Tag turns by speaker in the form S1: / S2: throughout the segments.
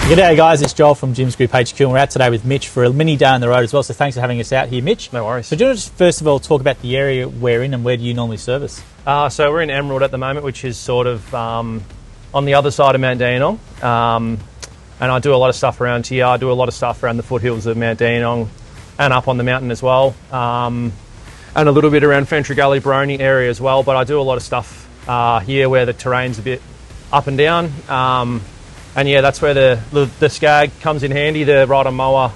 S1: G'day guys, it's Joel from Jim's Group HQ and we're out today with Mitch for a mini day on the road as well, so thanks for having us out here, Mitch.
S2: No worries.
S1: So do you want to just first of all talk about the area we're in and where do you normally service?
S2: So we're in Emerald at the moment, which is sort of on the other side of Mount Dandenong. And I do a lot of stuff around here. I do a lot of stuff around the foothills of Mount Dandenong and up on the mountain as well. And a little bit around Fentress Gully, Pruning area as well. But I do a lot of stuff here where the terrain's a bit up and down. And yeah, that's where the Skag comes in handy to ride a mower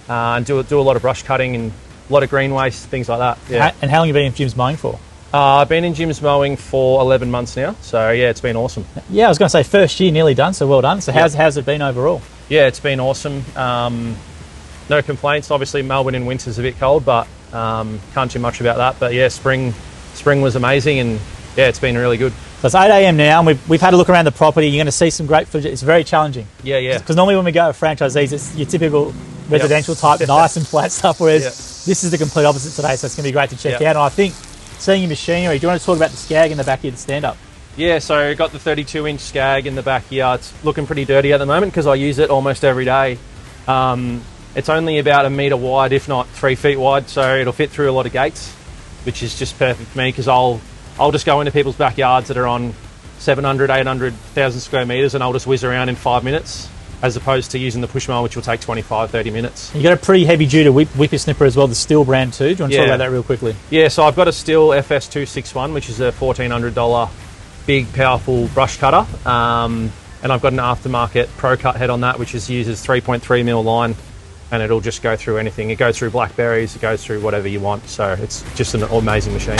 S2: and do a lot of brush cutting and a lot of green waste, things like that. Yeah.
S1: And how long have you been in Jim's Mowing for?
S2: I've been in Jim's Mowing for 11 months now, so yeah, it's been awesome.
S1: Yeah, I was going to say first year nearly done, so well done. So how's it been overall?
S2: Yeah, it's been awesome. No complaints. Obviously Melbourne in winter's a bit cold, but can't do much about that. But yeah, spring was amazing, and yeah, it's been really good.
S1: So it's 8 a.m. now, and we've had a look around the property. You're going to see some great footage. It's very challenging.
S2: Yeah.
S1: Because normally when we go with franchisees, it's your typical residential type, nice and flat stuff, whereas this is the complete opposite today, so it's going to be great to check out. And I think, seeing your machinery, do you want to talk about the Skag in the back here, the stand-up? Yeah,
S2: so got the 32-inch Skag in the back here. It's looking pretty dirty at the moment because I use it almost every day. It's only about 1 metre wide, if not 3 feet wide, so it'll fit through a lot of gates, which is just perfect for me because I'll just go into people's backyards that are on 700, 800, 1,000 square metres and I'll just whiz around in 5 minutes, as opposed to using the push mower, which will take 25, 30 minutes. You
S1: got a pretty heavy duty whipper snipper as well, the Steel brand too. Do you want to talk about that real quickly?
S2: Yeah, so I've got a Steel FS261, which is a $1,400 big, powerful brush cutter. And I've got an aftermarket Pro Cut head on that, which uses 3.3mm line, and it'll just go through anything. It goes through blackberries, it goes through whatever you want. So it's just an amazing machine.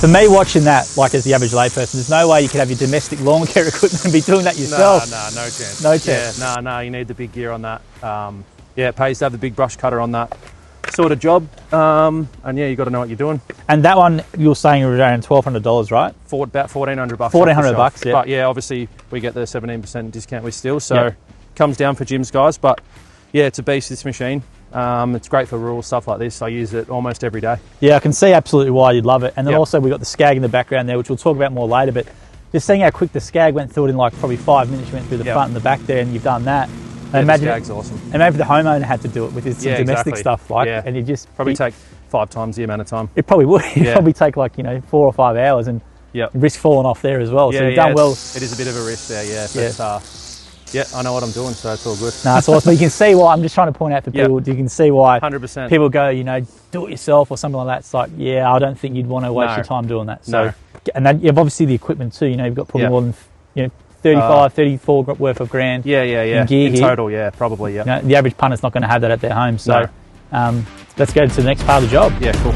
S1: For me, watching that, like as the average layperson, there's no way you could have your domestic lawn care equipment and be doing that yourself.
S2: No chance.
S1: No chance.
S2: Yeah, no, you need the big gear on that. Yeah, it pays to have the big brush cutter on that sort of job. And yeah, you got to know what you're doing.
S1: And that one, you were saying around $1,200, right?
S2: About $1,400.
S1: $1,400, yeah.
S2: But yeah, obviously we get the 17% discount with Steel, so comes down for Jim's guys. But yeah, it's a beast, this machine. It's great for rural stuff like this. I use it almost every day.
S1: Yeah, I can see absolutely why you'd love it. And then also we've got the Skag in the background there, which we'll talk about more later. But just seeing how quick the Skag went through it in like probably 5 minutes. You went through the front and the back there, and you've done that. And
S2: imagine the Skag's awesome.
S1: And maybe the homeowner had to do it with his domestic stuff, and you just
S2: probably take 5 times the amount of time.
S1: It probably would. It'd probably take like 4 or 5 hours, and risk falling off there as well. So you've done well.
S2: It is a bit of a risk there, But, yeah, I know what I'm doing, so it's all good.
S1: No, it's awesome. You can see why, I'm just trying to point out for people, you can see why
S2: 100%.
S1: People go, do it yourself or something like that. It's like, I don't think you'd want to waste your time doing that. So, and then you've obviously the equipment too, you've got probably more than 35, 34 worth of grand in gear
S2: in total, probably,
S1: the average punter's not going to have that at their home. So let's go to the next part of the job.
S2: Yeah, cool.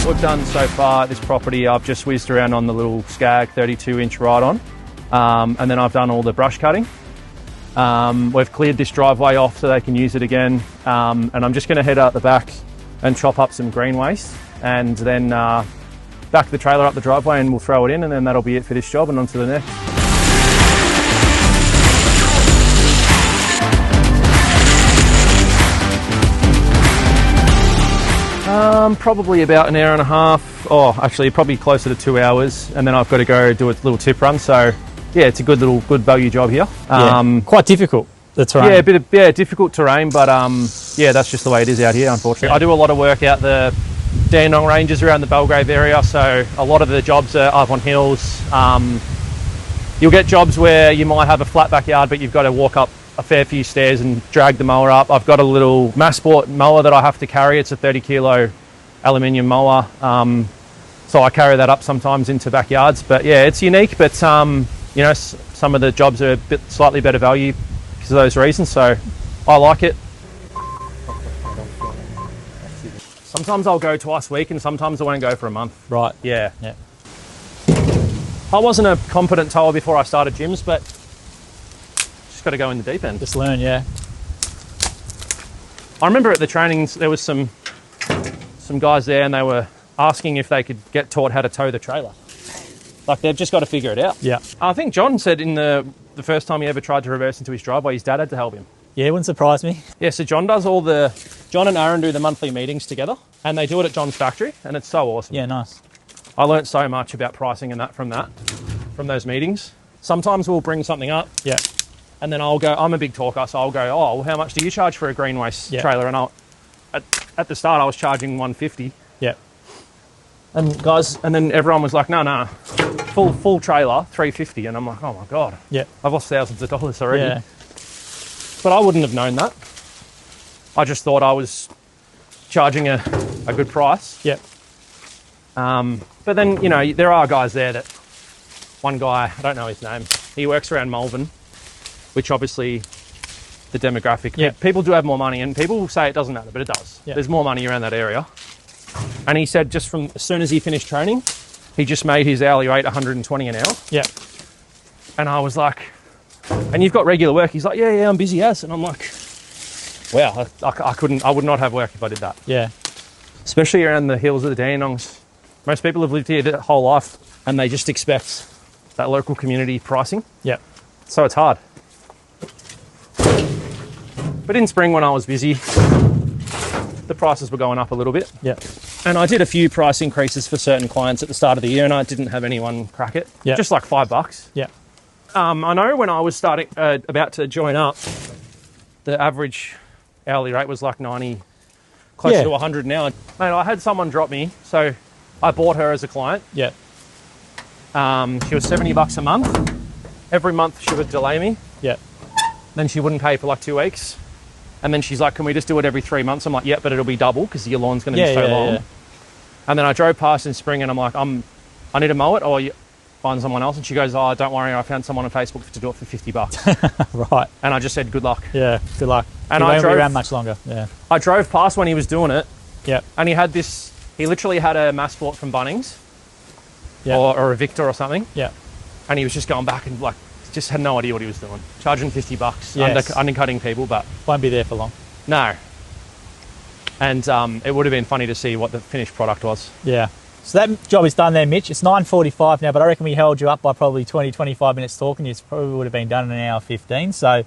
S2: What I've done so far at this property, I've just whizzed around on the little Skag 32-inch ride-on, and then I've done all the brush cutting. We've cleared this driveway off so they can use it again, and I'm just going to head out the back and chop up some green waste, and then back the trailer up the driveway and we'll throw it in, and then that'll be it for this job and on to the next. Probably about an hour and a half, or actually probably closer to 2 hours, and then I've got to go do a little tip run. So yeah, it's a good value job here.
S1: Quite difficult, the terrain.
S2: Yeah, a bit of difficult terrain, but yeah, that's just the way it is out here, unfortunately. I do a lot of work out the Dandenong Ranges around the Belgrave area, so a lot of the jobs are up on hills. You'll get jobs where you might have a flat backyard, but you've got to walk up a fair few stairs and drag the mower up. I've got a little Massport mower that I have to carry. It's a 30 kilo aluminium mower. So I carry that up sometimes into backyards. But yeah, it's unique, but you know, some of the jobs are a bit slightly better value because of those reasons. So I like it. Sometimes I'll go twice a week and sometimes I won't go for a month.
S1: Right.
S2: Yeah.
S1: Yeah.
S2: I wasn't a competent tower before I started gyms, but just got to go in the deep end.
S1: Just learn, yeah.
S2: I remember at the trainings there was some guys there and they were asking if they could get taught how to tow the trailer. Like they've just got to figure it out.
S1: Yeah.
S2: I think John said in the first time he ever tried to reverse into his driveway, his dad had to help him.
S1: Yeah, it wouldn't surprise me.
S2: Yeah, so John and Aaron do the monthly meetings together and they do it at John's factory and it's so awesome.
S1: Yeah, nice.
S2: I learnt so much about pricing and from those meetings. Sometimes we'll bring something up.
S1: Yeah.
S2: And then I'll go, I'm a big talker, so I'll go, oh, well, how much do you charge for a green waste trailer? And at the start I was charging $150.
S1: Yeah.
S2: And then everyone was like, no, full trailer, $350. And I'm like, oh my God.
S1: Yeah.
S2: I've lost thousands of dollars already.
S1: Yeah.
S2: But I wouldn't have known that. I just thought I was charging a good price.
S1: Yeah.
S2: But then, you know, there are guys there that, one guy, I don't know his name, he works around Mowing, which obviously the demographic, people do have more money and people say it doesn't matter, but it does. Yeah. There's more money around that area. And he said just from as soon as he finished training, he just made his hourly rate 120 an hour.
S1: Yeah.
S2: And I was like, and you've got regular work? He's like, yeah, I'm busy as. And I'm like, wow, I would not have work if I did that.
S1: Yeah.
S2: Especially around the hills of the Dandenongs. Most people have lived here their whole life and they just expect that local community pricing.
S1: Yeah.
S2: So it's hard. But in spring when I was busy, the prices were going up a little bit.
S1: Yeah.
S2: And I did a few price increases for certain clients at the start of the year and I didn't have anyone crack it.
S1: Yeah.
S2: Just like $5.
S1: Yeah.
S2: I know when I was about to join up, the average hourly rate was like 90, closer to 100 an hour. Mate, I had someone drop me, so I bought her as a client.
S1: Yeah.
S2: She was $70 a month. Every month she would delay me.
S1: Yeah.
S2: Then she wouldn't pay for like 2 weeks. And then she's like, can we just do it every 3 months? I'm like, yeah, but it'll be double because your lawn's going to be so long. Yeah. And then I drove past in spring and I'm like, I need to mow it or you find someone else. And she goes, oh, don't worry, I found someone on Facebook to do it for $50.
S1: Right.
S2: And I just said, good luck.
S1: Yeah, good luck.
S2: And
S1: I drove around much longer. Yeah.
S2: I drove past when he was doing it.
S1: Yeah.
S2: And he literally had a Massport from Bunnings. Yeah. Or a Victor or something.
S1: Yeah.
S2: And he was just going back and like, just had no idea what he was doing. Charging $50,
S1: yes.
S2: Undercutting people, but
S1: won't be there for long.
S2: No. And it would have been funny to see what the finished product was.
S1: Yeah. So that job is done there, Mitch. It's 9:45 now, but I reckon we held you up by probably 20, 25 minutes talking. It probably would have been done in an hour 15. So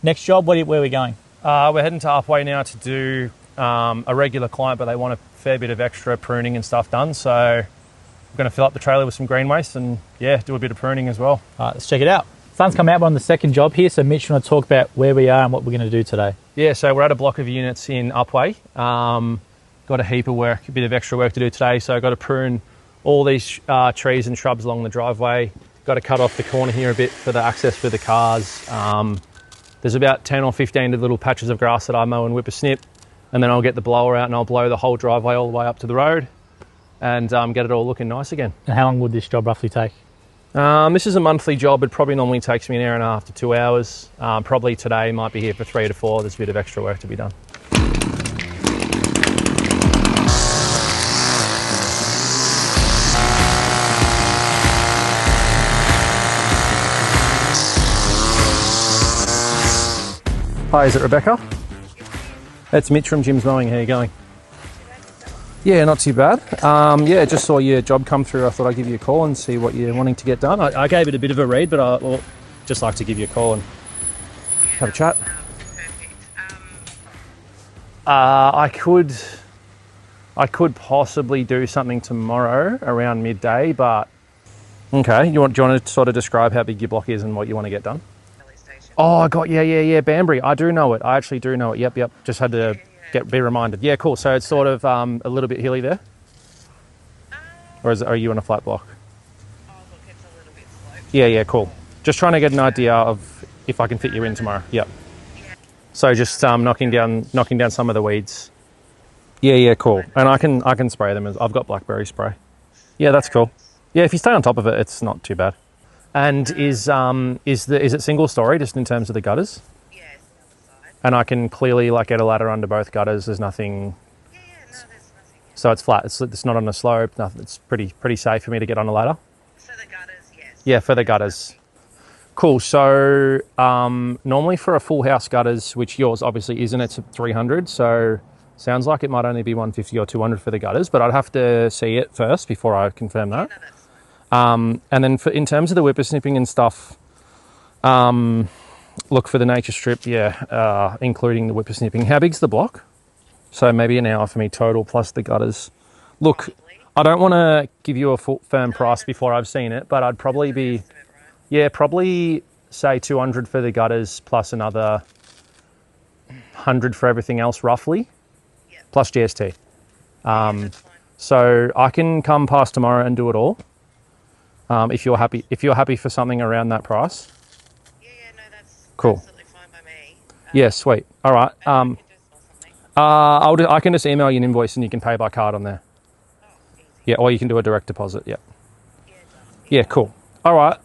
S1: next job, where are we going?
S2: We're heading to Upway now to do a regular client, but they want a fair bit of extra pruning and stuff done. So we're going to fill up the trailer with some green waste and, yeah, do a bit of pruning as well.
S1: All right, let's check it out. Sun's come out, we're on the second job here. So Mitch, you want to talk about where we are and what we're going to do today?
S2: Yeah, so we're at a block of units in Upway. Got a heap of work, a bit of extra work to do today. So I've got to prune all these trees and shrubs along the driveway. Got to cut off the corner here a bit for the access for the cars. There's about 10 or 15 little patches of grass that I mow and whip a snip. And then I'll get the blower out and I'll blow the whole driveway all the way up to the road and get it all looking nice again.
S1: And how long would this job roughly take?
S2: This is a monthly job. It probably normally takes me an hour and a half to 2 hours. Probably today might be here for 3 to 4. There's a bit of extra work to be done. Hi, is it Rebecca? It's Mitch from Jim's Mowing. How are you going? Yeah, not too bad. Yeah, just saw your job come through. I thought I'd give you a call and see what you're wanting to get done. I gave it a bit of a read, but I just like to give you a call and have a chat. I could possibly do something tomorrow around midday, but okay. Do you want to sort of describe how big your block is and what you want to get done? Oh, I got yeah, Banbury. I do know it. I actually do know it. Yep. Just had to be reminded. Yeah, cool. So it's sort of a little bit hilly there? Or are you on a flat block?
S3: Oh, look, it's a little bit sloped.
S2: Yeah, cool. Just trying to get an idea of if I can fit you in tomorrow. Yep. So just knocking down some of the weeds. Yeah, cool. And I can spray them. I've got blackberry spray. Yeah, that's cool. Yeah, if you stay on top of it, it's not too bad. And is it single story just in terms of the gutters?
S3: Yeah, it's the other side.
S2: And I can clearly like get a ladder under both gutters. There's nothing.
S3: Yeah, no, there's nothing.
S2: So it's flat. It's not on a slope. Nothing. It's pretty safe for me to get on a ladder.
S3: For the gutters, yes.
S2: Yeah, for the gutters. Cool. So normally for a full house gutters, which yours obviously isn't, it's 300. So sounds like it might only be 150 or 200 for the gutters, but I'd have to see it first before I confirm that.
S3: Yeah, no, that's fine.
S2: And then in terms of the whippersnipping and stuff, look for the nature strip, including the whippersnipping. How big's the block? So maybe an hour for me total plus the gutters. Look,
S3: Probably.
S2: I don't want to give you a firm price before I've seen it, but I'd probably be,
S3: Estimate, right?
S2: probably say 200 for the gutters plus another 100 for everything else roughly,
S3: Yeah.
S2: plus GST.
S3: That's fine.
S2: So I can come past tomorrow and do it all. If you're happy for something around that price.
S3: Yeah, no, that's
S2: Cool.
S3: absolutely fine by me.
S2: Yeah, sweet. All right.
S3: You can just or something.
S2: I can just email you an invoice and you can pay by card on there.
S3: Oh, easy.
S2: Yeah, or you can do a direct deposit. Yeah.
S3: Yeah, done.
S2: Yeah, cool. All right.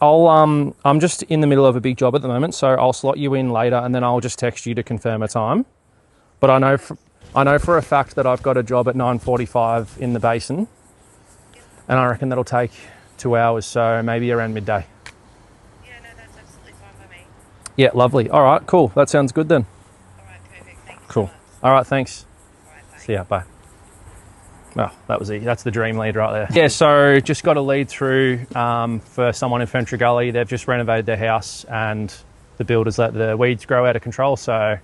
S2: I'm just in the middle of a big job at the moment, so I'll slot you in later and then I'll just text you to confirm a time. But I know for a fact that I've got a job at 9:45 in the basin, and I reckon that'll take 2 hours, so maybe around midday.
S3: Yeah, no, that's absolutely fine by me.
S2: Yeah, lovely. All right, cool. That sounds good then.
S3: All right, perfect. Thank you
S2: Cool.
S3: so much.
S2: All right, thanks.
S3: All right, bye.
S2: See ya. Bye. Well, that's the dream lead right there. Yeah, so just got a lead through for someone in Fentra Gully. They've just renovated their house and the builders let the weeds grow out of control. So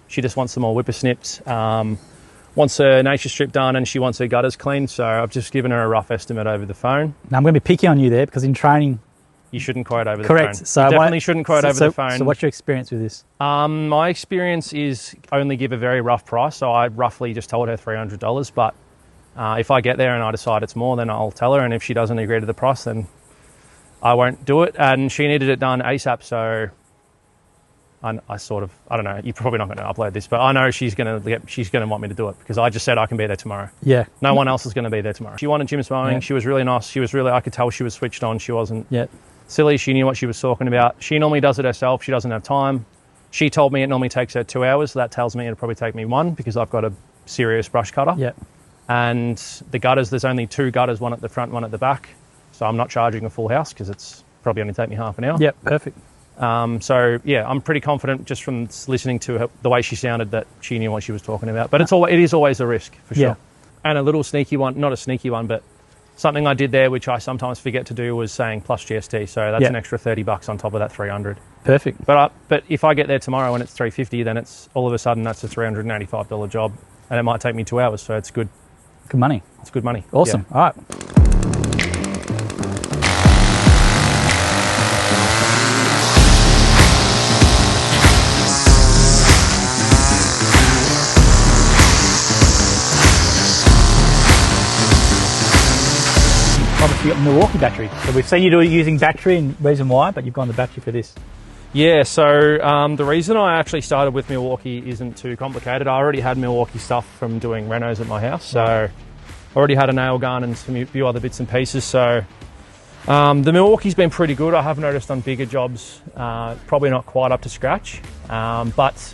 S2: she just wants some more whippersnipped, wants her nature strip done and she wants her gutters cleaned. So I've just given her a rough estimate over the phone.
S1: Now I'm going to be picky on you there because in training,
S2: You shouldn't quote over the
S1: correct.
S2: phone.
S1: So
S2: You definitely shouldn't quote over the phone.
S1: So what's your experience with this?
S2: My experience is only give a very rough price. So I roughly just told her $300, but if I get there and I decide it's more, then I'll tell her. And if she doesn't agree to the price, then I won't do it. And she needed it done ASAP. So I don't know. You're probably not going to upload this, but I know she's going to want me to do it because I just said I can be there tomorrow.
S1: Yeah.
S2: No one else is going to be there tomorrow. She wanted Jim's mowing.
S1: Yeah.
S2: She was really nice. I could tell she was switched on. She wasn't
S1: Yeah.
S2: silly. She knew what she was talking about. She normally does it herself. She doesn't have time. She told me it normally takes her 2 hours. So that tells me it'll probably take me 1 because I've got a serious brush cutter.
S1: Yeah.
S2: And the gutters, there's only 2 gutters, one at the front, one at the back. So I'm not charging a full house because it's probably only take me half an hour.
S1: Yeah. Perfect.
S2: So yeah, I'm pretty confident just from listening to her, the way she sounded, that she knew what she was talking about. But it is always a risk for sure.
S1: Yeah.
S2: And a little sneaky one, not a sneaky one, but something I did there, which I sometimes forget to do, was saying plus GST. So that's
S1: Yeah.
S2: an extra $30 on top of that 300.
S1: Perfect.
S2: But if I get there tomorrow and it's 350, then it's all of a sudden that's a $385 job, and it might take me 2 hours. So it's good.
S1: Good money.
S2: It's good money.
S1: Awesome.
S2: Yeah.
S1: All right. Obviously, you've got the Milwaukee battery. So we've seen you using battery and reason why, but you've gone the battery for this.
S2: Yeah, so the reason I actually started with Milwaukee isn't too complicated. I already had Milwaukee stuff from doing renos at my house, so I already had a nail gun and a few other bits and pieces. So the Milwaukee's been pretty good. I have noticed on bigger jobs, probably not quite up to scratch, but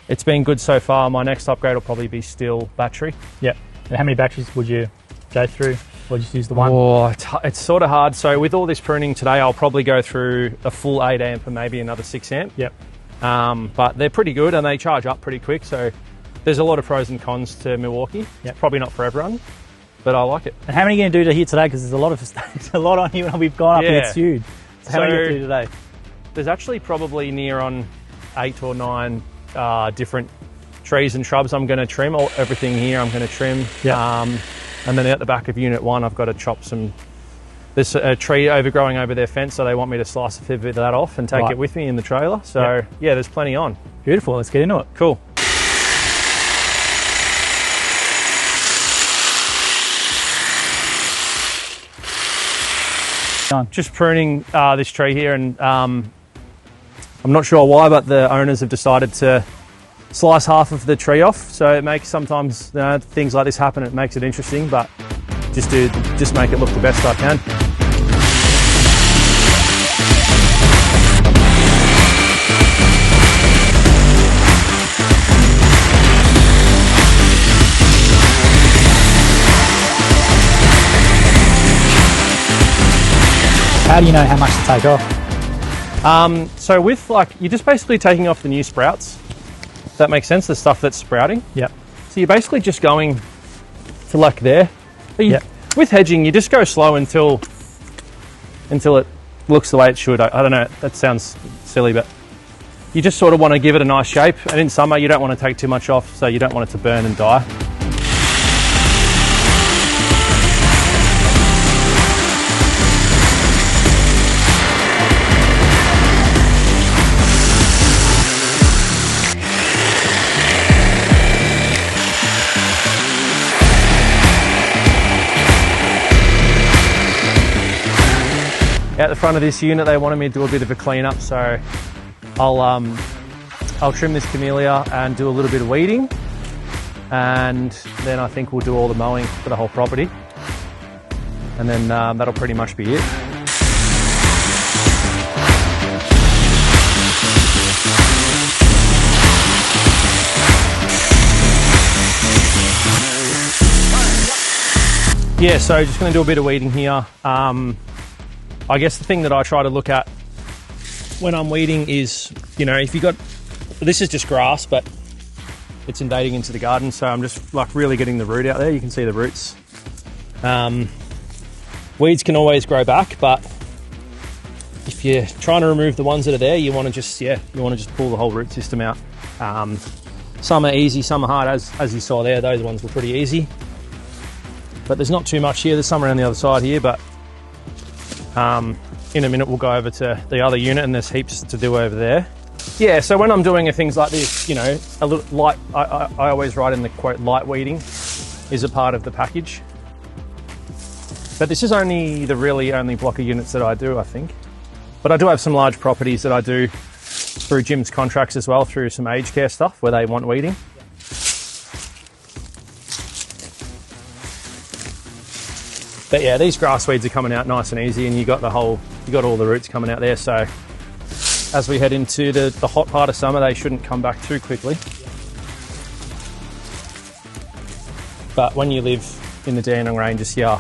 S2: it's been good so far. My next upgrade will probably be still battery.
S1: Yep. And how many batteries would you go through? Or just use the one?
S2: Oh, it's sort of hard. So with all this pruning today, I'll probably go through a full 8 amp and maybe another 6 amp.
S1: Yep.
S2: But they're pretty good and they charge up pretty quick. So there's a lot of pros and cons to Milwaukee.
S1: Yep.
S2: Probably not for everyone, but I like it.
S1: And how many are you going to do to here today? Because there's a lot on here and we've gone up and it's huge. So how many are you going to do today?
S2: There's actually probably near on 8 or 9 different trees and shrubs I'm going to trim. Everything here I'm going to trim.
S1: Yeah.
S2: And then out the back of unit 1, I've got to chop some. There's a tree overgrowing over their fence, so they want me to slice a fair bit of that off and take it with me in the trailer. So yeah, there's plenty on.
S1: Beautiful. Let's get into it.
S2: Cool. Just pruning this tree here, and I'm not sure why, but the owners have decided to slice half of the tree off. So it makes sometimes things like this happen. It makes it interesting, but just make it look the best I can.
S1: How do you know how much to take off?
S2: So with you're just basically taking off the new sprouts. Does that make sense? The stuff that's sprouting.
S1: Yep.
S2: So you're basically just going to there.
S1: Yep.
S2: With hedging, you just go slow until it looks the way it should. I don't know. That sounds silly, but you just sort of want to give it a nice shape. And in summer, you don't want to take too much off, so you don't want it to burn and die. At the front of this unit, they wanted me to do a bit of a clean up, so I'll trim this camellia and do a little bit of weeding, and then I think we'll do all the mowing for the whole property, and then that'll pretty much be it. Yeah, so just going to do a bit of weeding here. I guess the thing that I try to look at when I'm weeding is, if you got, this is just grass, but it's invading into the garden. So I'm just really getting the root out there. You can see the roots. Weeds can always grow back, but if you're trying to remove the ones that are there, you want to just pull the whole root system out. Some are easy, some are hard, as you saw there. Those ones were pretty easy, but there's not too much here. There's some around the other side here, but in a minute we'll go over to the other unit, and there's heaps to do over there. Yeah, so when I'm doing things like this, a little light, I always write in the quote, light weeding is a part of the package. But this is only the only block of units that I do, I think. But I do have some large properties that I do through Jim's contracts as well, through some aged care stuff where they want weeding. But yeah, these grass weeds are coming out nice and easy, and you got all the roots coming out there. So as we head into the hot part of summer, they shouldn't come back too quickly. But when you live in the Dandenong Ranges here,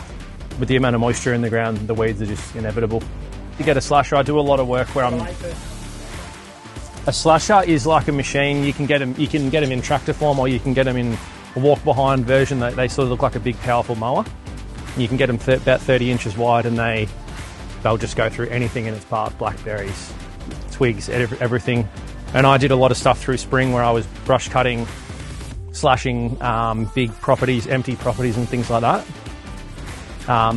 S2: with the amount of moisture in the ground, the weeds are just inevitable. To get a slasher, I do a lot of work where a slasher is like a machine. You can get them in tractor form, or you can get them in a walk behind version. They sort of look like a big, powerful mower. You can get them about 30 inches wide, and they'll just go through anything in its path, blackberries, twigs, everything. And I did a lot of stuff through spring where I was brush cutting, slashing big properties, empty properties and things like that.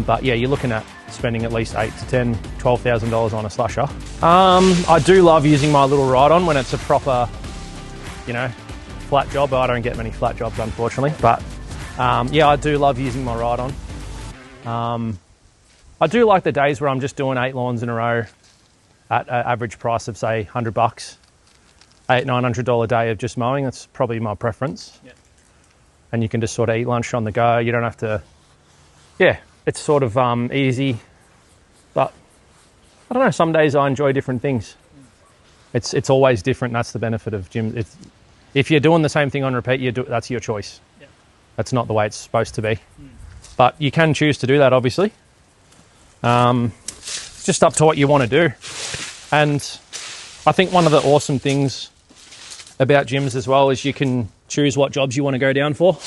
S2: But yeah, you're looking at spending at least $8,000 to $10,000, $12,000 on a slasher. I do love using my little ride-on when it's a proper, flat job. I don't get many flat jobs, unfortunately, but yeah, I do love using my ride-on. I do like the days where I'm just doing 8 lawns in a row at an average price of, say, $100, $800-900 a day of just mowing. That's probably my preference. Yep. And you can just sort of eat lunch on the go. You don't have to, yeah, it's sort of easy. But I don't know, some days I enjoy different things. It's always different. That's the benefit of gym. If you're doing the same thing on repeat, that's your choice. Yep. That's not the way it's supposed to be. But you can choose to do that, obviously. It's just up to what you want to do. And I think one of the awesome things about gyms as well is you can choose what jobs you want to go down for.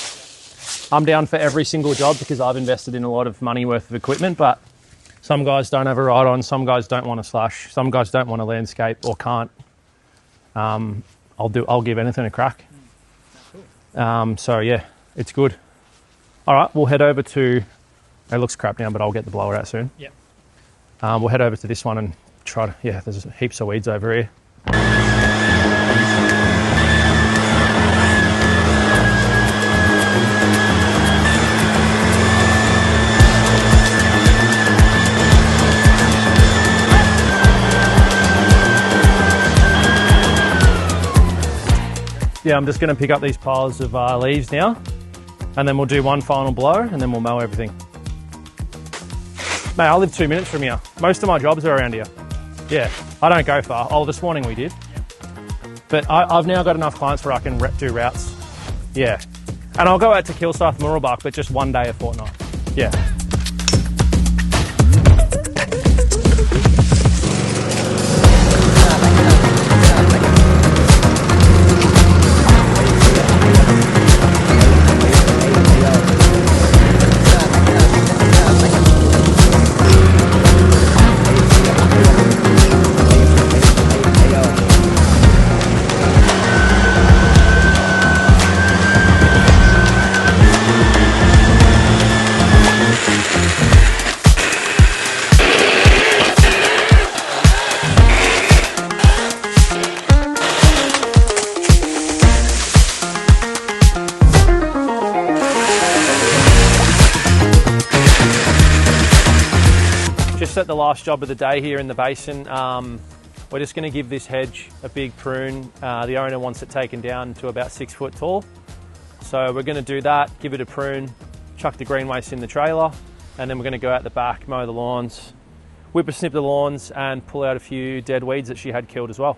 S2: I'm down for every single job because I've invested in a lot of money worth of equipment, but some guys don't have a ride-on, some guys don't want to slash, some guys don't want to landscape or can't. I'll give anything a crack. So yeah, it's good. All right, we'll head over to, it looks crap now, but I'll get the blower out soon.
S1: Yep.
S2: We'll head over to this one and try to, yeah, there's heaps of weeds over here. I'm just going to pick up these piles of leaves now, and then we'll do one final blow, and then we'll mow everything. Mate, I live 2 minutes from here. Most of my jobs are around here. Yeah, I don't go far. Oh, this morning we did. But I've now got enough clients where I can do routes. Yeah. And I'll go out to Kilsyth, Mooroolbark, but just one day a fortnight. Yeah. Just at the last job of the day here in the basin, we're just going to give this hedge a big prune. The owner wants it taken down to about 6 foot tall. So we're going to do that, give it a prune, chuck the green waste in the trailer, and then we're going to go out the back, mow the lawns, whippersnip the lawns, and pull out a few dead weeds that she had killed as well.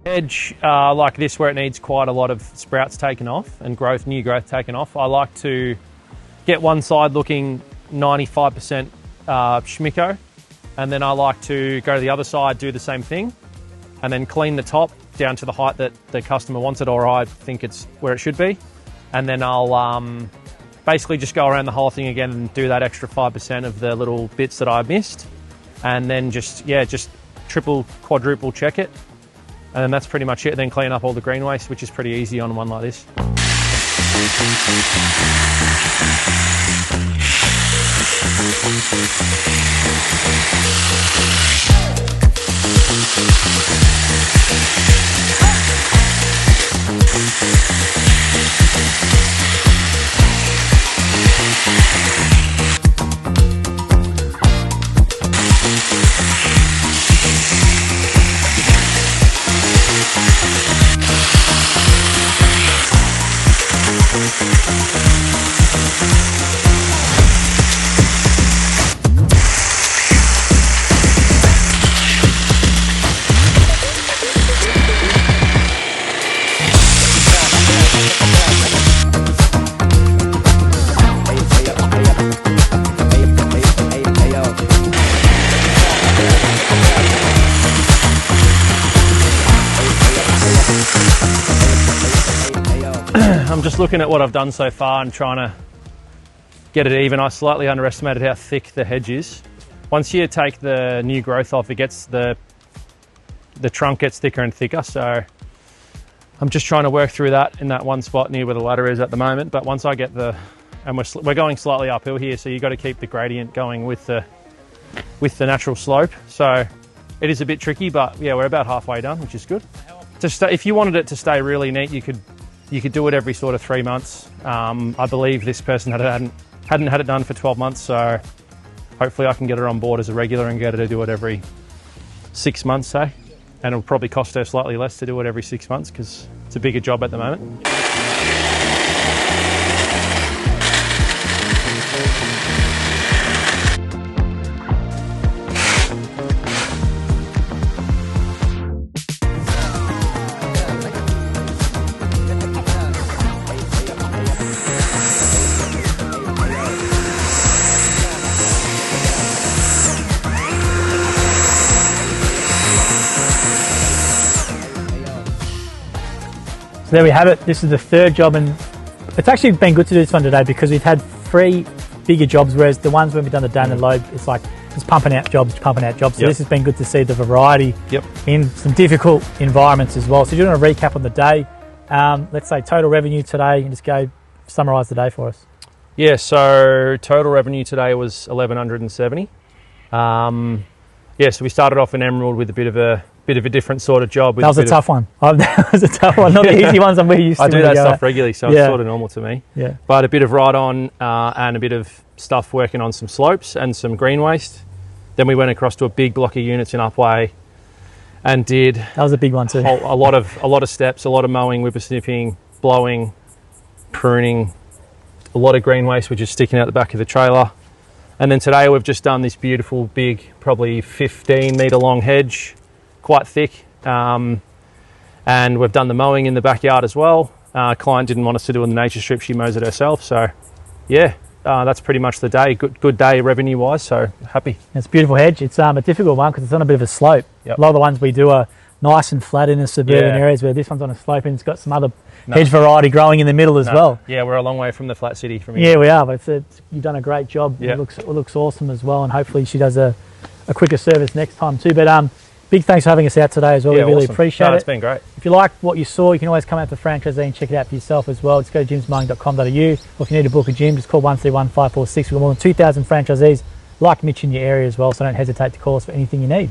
S2: Hedge like this, where it needs quite a lot of sprouts taken off and new growth taken off, I like to get one side looking 95% schmicko, and then I like to go to the other side, do the same thing, and then clean the top down to the height that the customer wants it, or I think it's where it should be, and then I'll basically just go around the whole thing again and do that extra 5% of the little bits that I missed, and then just triple, quadruple check it, and then that's pretty much it. Then clean up all the green waste, which is pretty easy on one like this. I'm just looking at what I've done so far and trying to get it even. I slightly underestimated how thick the hedge is. Once you take the new growth off, it gets the trunk gets thicker and thicker. So I'm just trying to work through that in that one spot near where the ladder is at the moment. But once I get and we're going slightly uphill here, so you've got to keep the gradient going with the natural slope. So it is a bit tricky, but yeah, we're about halfway done, which is good. If you wanted it to stay really neat, you could do it every sort of 3 months. I believe this person hadn't had it done for 12 months, so hopefully I can get her on board as a regular and get her to do it every 6 months, say. And it'll probably cost her slightly less to do it every 6 months because it's a bigger job at the moment.
S1: So there we have it. This is the third job, and it's actually been good to do this one today because we've had 3 bigger jobs, whereas the ones when we've done the down and load, it's like just pumping out jobs. So this has been good to see the variety in some difficult environments as well. So do you want to recap on the day? Let's say total revenue today, and just go summarise the day for us.
S2: Yeah, so total revenue today was 1,170. So we started off in Emerald with a bit of a different sort of job.
S1: That was a tough one. That was a tough one, not the easy ones I'm used to.
S2: I do that stuff regularly, so it's sort of normal to me.
S1: Yeah.
S2: But a bit of ride-on and a bit of stuff working on some slopes and some green waste. Then we went across to a big block of units in Upway, and did
S1: That was a big one too.
S2: a lot of steps, a lot of mowing, whippersnipping, blowing, pruning, a lot of green waste which is sticking out the back of the trailer. And then today we've just done this beautiful big, probably 15 metre long hedge, quite thick. And we've done the mowing in the backyard as well. Client didn't want us to do it in the nature strip, she mows it herself. So yeah, that's pretty much the day. Good day revenue wise, so happy.
S1: It's a beautiful hedge. It's a difficult one because it's on a bit of a slope.
S2: Yep.
S1: A lot of the ones we do are nice and flat in the suburban areas, where this one's on a slope and it's got some other hedge variety growing in the middle as well.
S2: Yeah, we're a long way from the flat city from here.
S1: Yeah, we are, but you've done a great job.
S2: Yep.
S1: It looks awesome as well, and hopefully she does a quicker service next time too. But big thanks for having us out today as well.
S2: Yeah,
S1: we really
S2: awesome.
S1: appreciate it.
S2: It's been great.
S1: If you like what you saw, you can always come out to franchisee and check it out for yourself as well. Just go to jimsmowing.com.au, or if you need to book a gym, just call 131 546. We've got more than 2,000 franchisees like Mitch in your area as well, so don't hesitate to call us for anything you need.